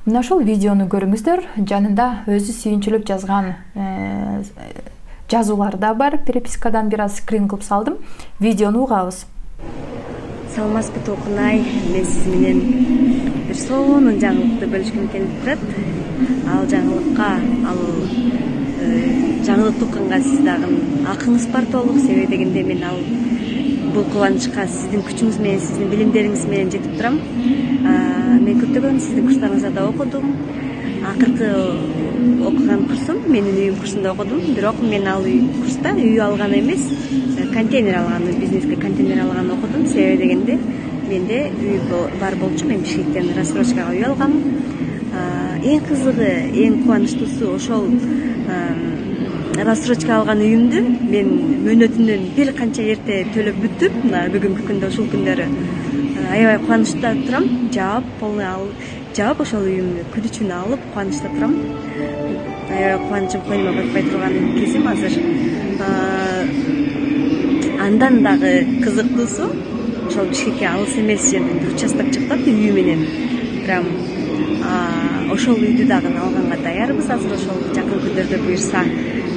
мына ушул видеону көрүңүздөр. Жанында өзү сүйүнчүлүп жазган жазуулар да бар. Перепискадан бир аз скрин кылып салдым. Видеону угабыз. Саламатсызбы Толкунай, мен сиз менен бир сонун жаңылыкты бөлүшкүм келип турат. Ал жаңылыкка, жаңылыкты укканга сиз дагы акыңыз бар толук. Себеби дегенде мен бул кубанычка сиздин күчүңүз менен, сиздин билимдериңиз менен жетип турам. Мен көптөгөн сиздин курстарыңызда да окудум. Акыркы окуган курсум менин үйүм курсунда окудум. Бирок мен ал курста үй алган эмес, контейнер алган, бизнеске контейнер алган окудум. Себеби дегенде менде үй бар болчу. Мен Бишкектен рассрочкага үй алгам. Эң кызыгы, эң кубанычтуусу ошол рассрочка алган үйүмдү мен мөөнөтүнөн бир канча эрте төлөп бүтүп, мына бүгүнкү күндө ушул күндөрү аябай кубанычта турам. Жаап ошол үйүмдү күдүчүнө алып кубанычта турам. Аябай кубанычым койнума батпай турган кезим азыр. Андан дагы кызыктуусу ошол Бишкекке алыс эмес жерден бир участок чыктат үйү менен. Прям ошол үйдү дагы алганга даярбыз. Азыр ошол жакын күндөрдө буюрса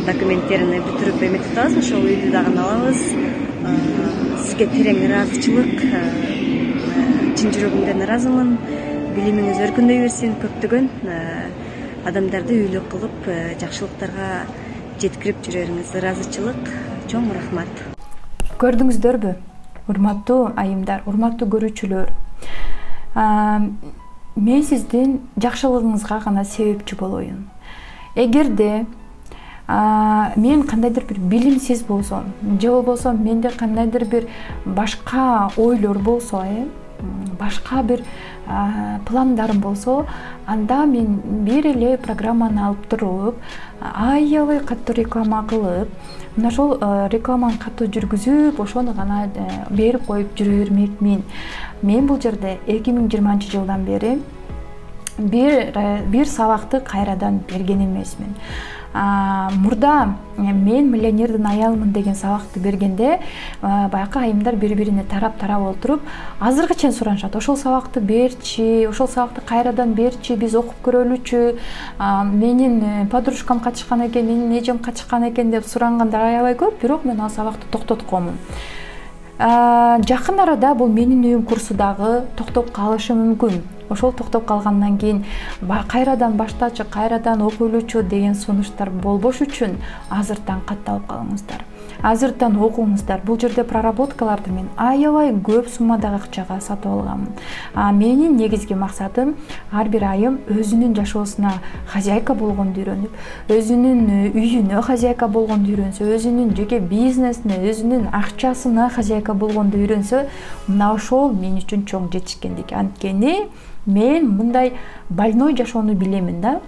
документтерин бүтүрүп эметип атабыз. Ошол үйдү дагы алабыз. Сизге терең ыраазычылык, чын жүрөгүмдөн ыраазымын. Билимиңиз өркүндөй берсин. Көптөгөн адамдарды үйлүү кылып, жакшылыктарга жеткирип жүрөрүңүз ыраазычылык. Чоң рахмат. Көрдүңүздөрбү? Урматтуу айымдар, урматтуу көрүүчүлөр. Мен сиздин жакшылыгыңызга гана себепчи болоюн. Эгерде мен кандайдыр бир билимсиз болсом, же болбосо менде кандайдыр бир башка ойлор болсо, башка бир пландарым болсо, анда мен бир эле программаны алып туруп, аябай катуу реклама кылып, мына ошол рекламаны катуу жүргүзүп, ошону гана берип коюп жүрө бермекмин. Мен бул жерде 2020-жылдан бери бир сабакты кайрадан берген эмесмин. Мурда мен миллионердин аялымын деген сабакты бергенде байкы айымдар бири-бирине тарап олтуруп азыркы чейин суранышат. Ошол сабакты берчи, ошол сабакты кайрадан берчи, биз окуп көрөлүчү. Менин подружкам катышкан экен, менин эжем катышкан экен деп сурангандар аябай көп, бирок мен ал сабакты токтотконмун. Жакын арада бул менин үйүм курсу дагы токтоп калышы мүмкүн. Ошол токтоп калгандан кийин кайрадан баштачы, кайрадан окуйлучу деген сунуштар болбош үчүн азыртан катталып калыңыздар. Азыртан окуңуздар. Бул жерде проработкаларды мен аябай көп суммадагы акчага сатып алганмын. Менин негизги максатым ар бир айым өзүнүн жашоосуна хозяйка болгонду үйрөнүп, өзүнүн үйүнө хозяйка болгонду үйрөнсө, өзүнүн жеке бизнесине, өзүнүн акчасына хозяйка болгонду үйрөнсө, мына ошол мен үчүн чоң жетишкендик. Анткени мен мындай больной жашоону билемин да.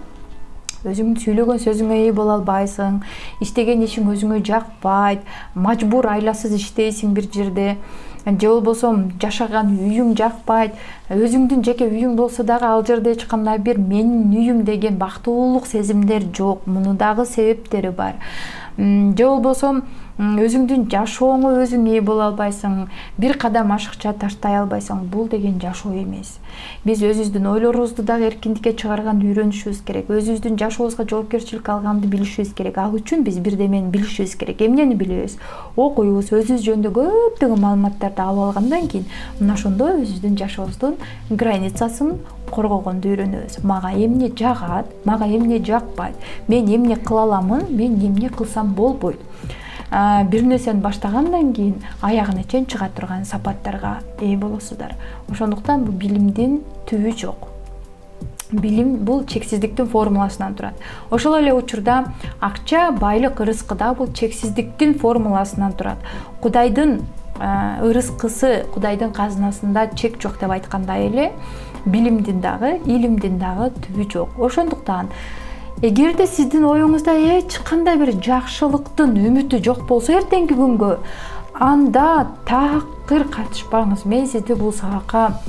Өзүң сүйлөгөн сөзүңө ээ боло албайсың, иштеген ишиң өзүңө жакпайт, мажбур айласыз иштейсиң бир жерде, же болбосо жашаган үйүң жакпайт, өзүңдүн жеке үйүң болсо дагы ал жерде эч кандай бир менин үйүм деген бактылуулук сезимдер жок. Мунун дагы себептери бар. Же болбосо өзүңдүн жашооңо өзүң ээ боло албайсың, бир кадам ашыкча таштай албайсың. Бул деген жашоо эмес. Биз өзүбүздүн ойлорубузду дагы эркиндикке чыгарганды үйрөнүшүбүз керек. Өзүбүздүн жашообузга жоопкерчилик алганды билишибиз керек. Ал үчүн биз бирдемени билишибиз керек. Эмнени билебиз? Окуйбуз, өзүбүз жөнүндө көптөгөн маалыматтарды алып алгандан кийин, мына ошондо өзүбүздүн жашообуздун границасын коргогонду үйрөнөбүз. Мага эмне жагат, мага эмне жакпайт, мен эмне кыла аламын, мен эмне кылсам болбойт. Бир нерсени баштагандан кийин аягына чейин чыга турган сапаттарга ээ болосуздар. Ошондуктан бул билимдин түбү жок. Билим бул чексиздиктин формуласынан турат. Ошол эле учурда акча, байлык, ырыскыда бул чексиздиктин формуласынан турат. Кудайдын ырыскысы, Кудайдын казынасында чек жок деп айткандай эле, билимдин дагы, илимдин дагы түбү жок. Ошондуктан эгерде сиздин оюңузда эч кандай бир жакшылыктын үмүтү жок болсо эртеңки күнгө, анда такыр катышпаңыз. Мен сизди бул сабакка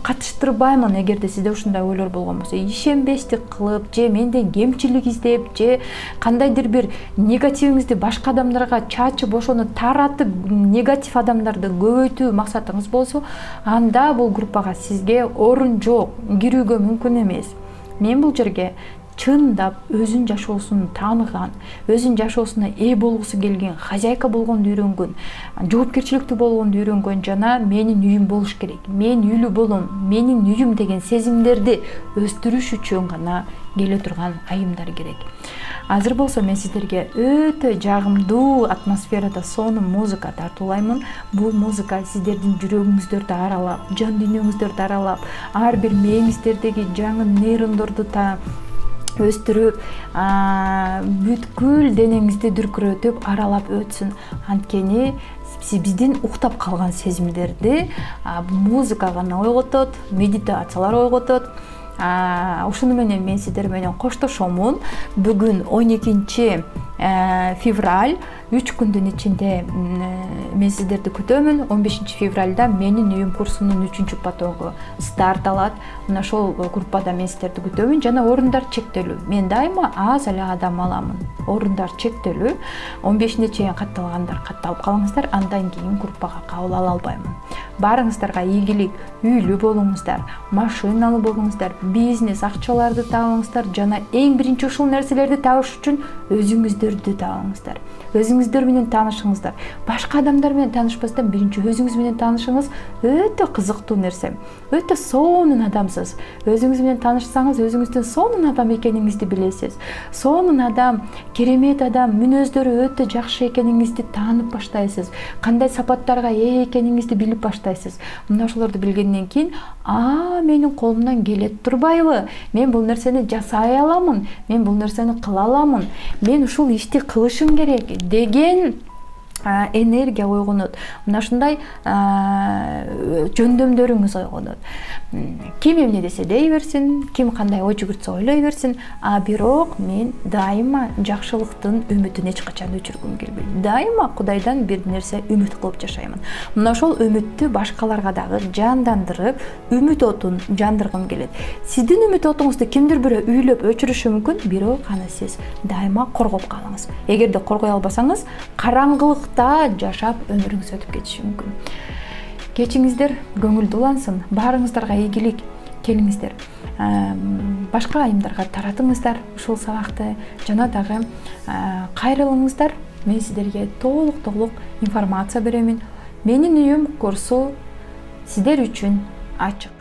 катыштырбаймын. Эгерде сизде ушундай ойлор болгон болсо, ишенбестик кылып, же менден кемчилик издеп, же кандайдыр бир негативиңизди башка адамдарга чачып, ошону таратып, негатив адамдарды көбөйтүү максатыңыз болсо, анда бул группага сизге орун жок, кирүүгө мүмкүн эмес. Мен бул жерге чындап өзүн жашоосун тааныган, өзүн жашоосуна ээ болгусу келген, хозяйка болгонду үйрөнгөн, жоопкерчиликтүү болгонду үйрөнгөн жана менин үйүм болуш керек, мен үйлүү болом, менин үйүм деген сезимдерди өстүрүш үчүн гана келе турган айымдар керек. Азыр болсо мен сиздерге өтө жагымдуу атмосферада сонун музыка тартуулаймын. Бул музыка сиздердин жүрөгүңүздөрдү аралап, жан дүйнөңүздөрдү аралап, ар бир мээңиздердеги жаңы нейрондорду өстүрүп, бүткүл денеңизди дүркүрөтүп аралап өтсүн. Анткени биздин уктап калган сезимдерди музыка гана ойготот, медитациялар ойготот. Ушуну менен мен сиздер менен коштошомун. Бүгүн 12 февраль, 3 күндүн ичинде мен сиздерди күтөмүн. 15 февралда менин үйүм курсунун 3 потогу старт алат. Мына ошол группада мен сиздерди күтөмүн. Жана орундар чектелүү. Мен дайыма аз эле адам аламын. Орундар чектелүү. 15-не чейин катталгандар катталып калыңыздар. Андан кийин группага кабыл ала албаймын. Баарыңыздарга ийгилик, үйлүү болуңуздар, машиналуу болуңуздар, бизнес, акчаларды табыңыздар жана эң биринчи ушул нерселерди табыш үчүн өзүңүздөрдү табыңыздар. Өзүңүздөр менен таанышыңыздар. Башка адамдар менен таанышпастан биринчи өзүңүз менен таанышыңыз өтө кызыктуу нерсе. Өтө сонун адамсыз. Өзүңүз менен таанышсаңыз, өзүңүздүн сонун адам экениңизди билесиз. Сонун адам, керемет адам, мүнөздөрү өтө жакшы экениңизди таанып баштайсыз. Кандай сапаттарга ээ экениңизди билип баштайсыз. Мына ошолорду билгенден кийин, менин колумдан келет турбайбы? Мен бул нерсени жасай аламын. Мен бул нерсени кыла аламын. Мен ушул ишти кылышым керек деген энергия ойгонот. Мына ушундай жөндөмдөрүңүз ойгонот. Ким эмне десе дей берсин, ким кандай ой жүгүртсө ойлой берсин, бирок мен дайыма жакшылыктын үмүтүн эч качан өчүргүм келбейт. Дайыма Кудайдан бир нерсе үмүт кылып жашаймын. Мына ошол үмүттү башкаларга дагы жандандырып, үмүт отун жандыргым келет. Сиздин үмүт отуңузду кимдир бирөө үйлөп өчүрүшү мүмкүн, бирок аны сиз дайыма коргоп калыңыз. Эгерде коргой албасаңыз, караңгылыкта жашап өмүрүңүз өтүп кетиши мүмкүн. Кечиңиздер көңүлдүү улансын, баарыңыздарга ийгилик, келиңиздер. Башка айымдарга таратыңыздар ушул сабакты, жана дагы кайрылыңыздар. Мен сиздерге толук информация беремин. Менин үйүм курсу сиздер үчүн ачык.